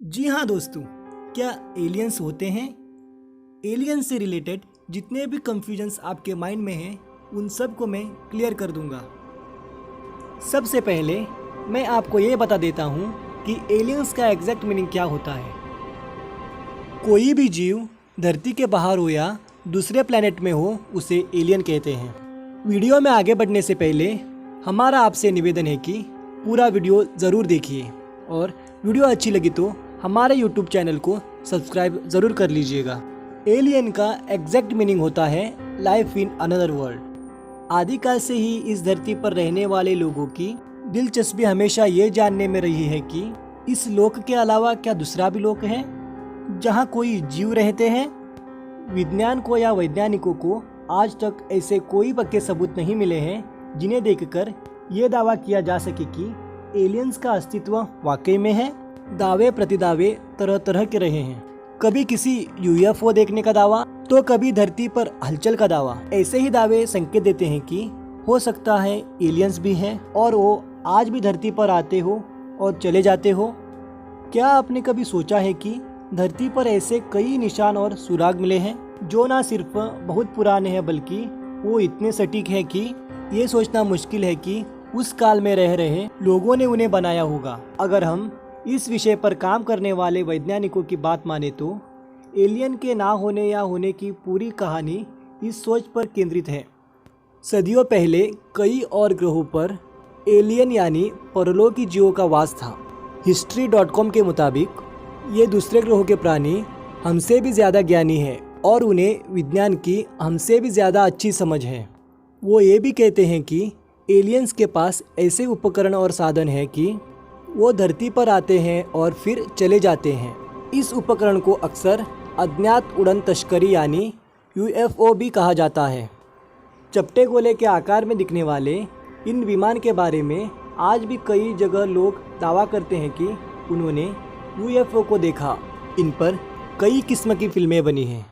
जी हाँ दोस्तों, क्या एलियंस होते हैं? एलियंस से रिलेटेड जितने भी कंफ्यूजन्स आपके माइंड में हैं उन सब को मैं क्लियर कर दूंगा। सबसे पहले मैं आपको ये बता देता हूँ कि एलियंस का एग्जैक्ट मीनिंग क्या होता है। कोई भी जीव धरती के बाहर हो या दूसरे प्लैनेट में हो उसे एलियन कहते हैं। वीडियो में आगे बढ़ने से पहले हमारा आपसे निवेदन है कि पूरा वीडियो ज़रूर देखिए और वीडियो अच्छी लगी तो हमारे YouTube चैनल को सब्सक्राइब ज़रूर कर लीजिएगा। एलियन का एग्जैक्ट मीनिंग होता है लाइफ इन अनदर वर्ल्ड। आदिकाल से ही इस धरती पर रहने वाले लोगों की दिलचस्पी हमेशा ये जानने में रही है कि इस लोक के अलावा क्या दूसरा भी लोक है जहाँ कोई जीव रहते हैं। विज्ञान को या वैज्ञानिकों को आज तक ऐसे कोई पक्के सबूत नहीं मिले हैं जिन्हें देखकर ये दावा किया जा सके कि एलियंस का अस्तित्व वाकई में है। दावे प्रतिदावे तरह तरह के रहे हैं, कभी किसी यूएफओ देखने का दावा तो कभी धरती पर हलचल का दावा। ऐसे ही दावे संकेत देते हैं कि हो सकता है एलियंस भी हैं और वो आज भी धरती पर आते हो और चले जाते हो। क्या आपने कभी सोचा है कि धरती पर ऐसे कई निशान और सुराग मिले हैं जो ना सिर्फ बहुत पुराने हैं बल्कि वो इतने सटीक हैं कि ये सोचना मुश्किल है कि उस काल में रह रहे लोगों ने उन्हें बनाया होगा। अगर हम इस विषय पर काम करने वाले वैज्ञानिकों की बात माने तो एलियन के ना होने या होने की पूरी कहानी इस सोच पर केंद्रित है। सदियों पहले कई और ग्रहों पर एलियन यानी परलोकी जीवों का वास था। history.com के मुताबिक ये दूसरे ग्रहों के प्राणी हमसे भी ज़्यादा ज्ञानी हैं और उन्हें विज्ञान की हमसे भी ज़्यादा अच्छी समझ है। वो ये भी कहते हैं कि एलियंस के पास ऐसे उपकरण और साधन हैं कि वो धरती पर आते हैं और फिर चले जाते हैं। इस उपकरण को अक्सर अज्ञात उड़न तस्करी यानी यूएफओ भी कहा जाता है। चपटे गोले के आकार में दिखने वाले इन विमान के बारे में आज भी कई जगह लोग दावा करते हैं कि उन्होंने यूएफओ को देखा। इन पर कई किस्म की फिल्में बनी हैं,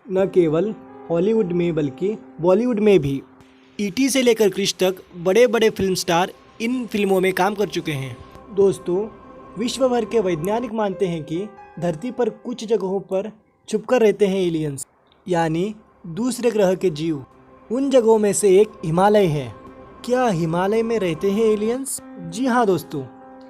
न केवल हॉलीवुड में बल्कि बॉलीवुड में भी। ईटी से लेकर क्रिश तक बड़े बड़े फिल्म स्टार इन फिल्मों में काम कर चुके हैं। दोस्तों, विश्व भर के वैज्ञानिक मानते हैं कि धरती पर कुछ जगहों पर छुपकर रहते हैं एलियंस यानी दूसरे ग्रह के जीव। उन जगहों में से एक हिमालय है। क्या हिमालय में रहते हैं एलियंस? जी हाँ दोस्तों,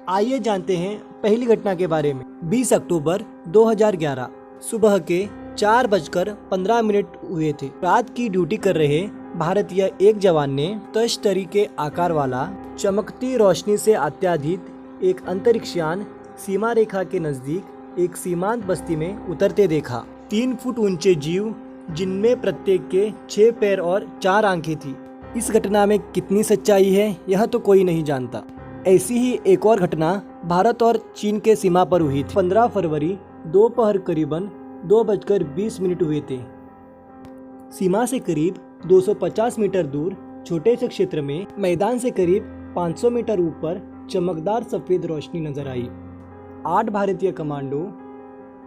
आइए जानते हैं पहली घटना के बारे में। 20 अक्टूबर 2011 सुबह के 4:15 हुए थे। रात की ड्यूटी कर रहे भारतीय एक जवान ने तश्तरी के आकार वाला चमकती रोशनी से आच्छादित एक अंतरिक्ष यान सीमा रेखा के नजदीक एक सीमांत बस्ती में उतरते देखा। 3 फुट ऊंचे जीव जिनमें प्रत्येक के 6 पैर और 4 आंखें थी। इस घटना में कितनी सच्चाई है यह तो कोई नहीं जानता। ऐसी ही एक और घटना भारत और चीन के सीमा पर हुई थी। 15 फरवरी दोपहर करीबन 2:20 हुए थे। सीमा से करीब 250 मीटर दूर छोटे से क्षेत्र में मैदान से करीब 500 मीटर ऊपर चमकदार सफ़ेद रोशनी नजर आई। 8 भारतीय कमांडो,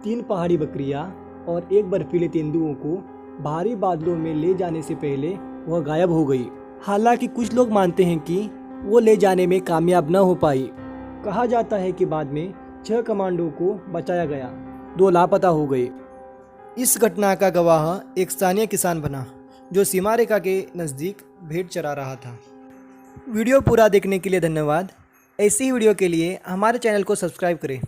3 पहाड़ी बकरियां और 1 बर्फीले तेंदुओं को भारी बादलों में ले जाने से पहले वह गायब हो गई। हालांकि कुछ लोग मानते हैं कि वो ले जाने में कामयाब न हो पाई। कहा जाता है कि बाद में 6 कमांडो को बचाया गया, 2 लापता हो गए। इस घटना का गवाह एक स्थानीय किसान बना जो सीमा रेखा के नज़दीक भेड़ चरा रहा था। वीडियो पूरा देखने के लिए धन्यवाद। ऐसी ही वीडियो के लिए हमारे चैनल को सब्सक्राइब करें।